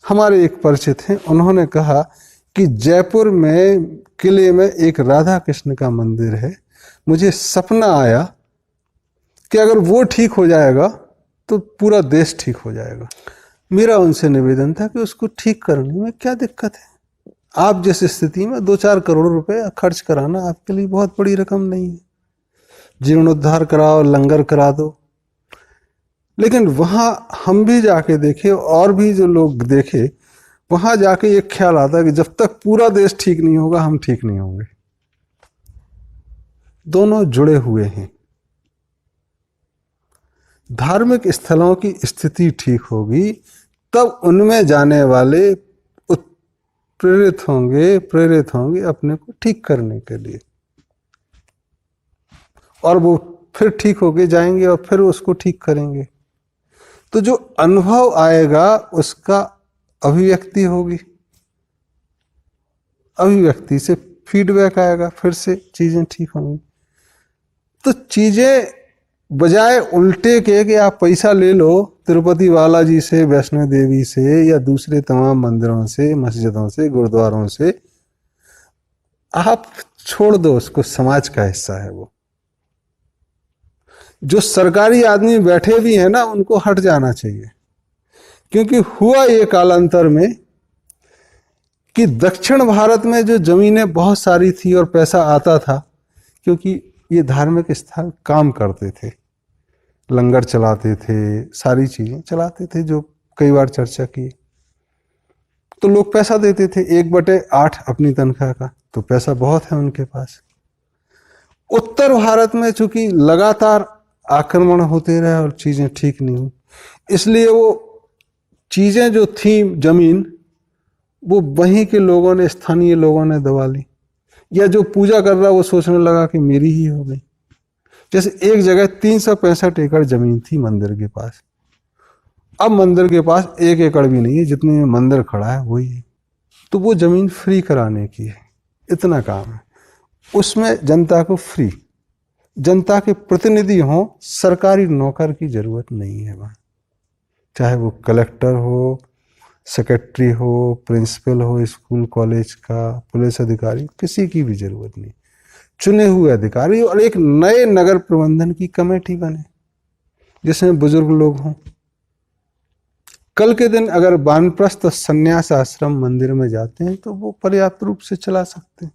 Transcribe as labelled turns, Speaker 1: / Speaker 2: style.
Speaker 1: हमारे एक परिचित हैं, उन्होंने कहा कि जयपुर में किले में एक राधा कृष्ण का मंदिर है, मुझे सपना आया कि अगर वो ठीक हो जाएगा तो पूरा देश ठीक हो जाएगा। मेरा उनसे निवेदन था कि उसको ठीक करने में क्या दिक्कत है। आप जिस स्थिति में 2-4 करोड़ रुपए खर्च कराना आपके लिए बहुत बड़ी रकम नहीं है। जीर्णोद्धार कराओ, लंगर करा दो। लेकिन वहां हम भी जाके देखे और भी जो लोग देखे, वहां जाके एक ख्याल आता है कि जब तक पूरा देश ठीक नहीं होगा हम ठीक नहीं होंगे। दोनों जुड़े हुए हैं। धार्मिक स्थलों की स्थिति ठीक होगी तब उनमें जाने वाले प्रेरित होंगे अपने को ठीक करने के लिए, और वो फिर ठीक होके जाएंगे और फिर उसको ठीक करेंगे। तो जो अनुभव आएगा उसका अभिव्यक्ति होगी, अभिव्यक्ति से फीडबैक आएगा, फिर से चीजें ठीक होंगी। तो चीजें बजाय उल्टे के कि आप पैसा ले लो तिरुपति बालाजी से, वैष्णो देवी से या दूसरे तमाम मंदिरों से, मस्जिदों से, गुरुद्वारों से, आप छोड़ दो उसको, समाज का हिस्सा है वो। जो सरकारी आदमी बैठे भी हैं ना, उनको हट जाना चाहिए। क्योंकि हुआ ये कालांतर में कि दक्षिण भारत में जो जमीनें बहुत सारी थी और पैसा आता था, क्योंकि ये धार्मिक स्थल काम करते थे, लंगर चलाते थे, सारी चीजें चलाते थे जो कई बार चर्चा की, तो लोग पैसा देते थे 1/8 अपनी तनख्वाह का, तो पैसा बहुत है उनके पास। उत्तर भारत में चूंकि लगातार आक्रमण होते रहे और चीजें ठीक नहीं हुई, इसलिए वो चीजें जो थी जमीन, वो वहीं के लोगों ने, स्थानीय लोगों ने दबा ली, या जो पूजा कर रहा वो सोचने लगा कि मेरी ही हो गई। जैसे एक जगह 365 एकड़ जमीन थी मंदिर के पास, अब मंदिर के पास 1 एकड़ भी नहीं है, जितने में मंदिर खड़ा है वही है। तो वो जमीन फ्री कराने की है, इतना काम है उसमें। जनता को फ्री, जनता के प्रतिनिधि हों, सरकारी नौकर की जरूरत नहीं है वहां। चाहे वो कलेक्टर हो, सेक्रेटरी हो, प्रिंसिपल हो स्कूल कॉलेज का, पुलिस अधिकारी, किसी की भी जरूरत नहीं। चुने हुए अधिकारी और एक नए नगर प्रबंधन की कमेटी बने जिसमें बुजुर्ग लोग हों। कल के दिन अगर वानप्रस्थ संन्यास आश्रम मंदिर में जाते हैं तो वो पर्याप्त रूप से चला सकते हैं।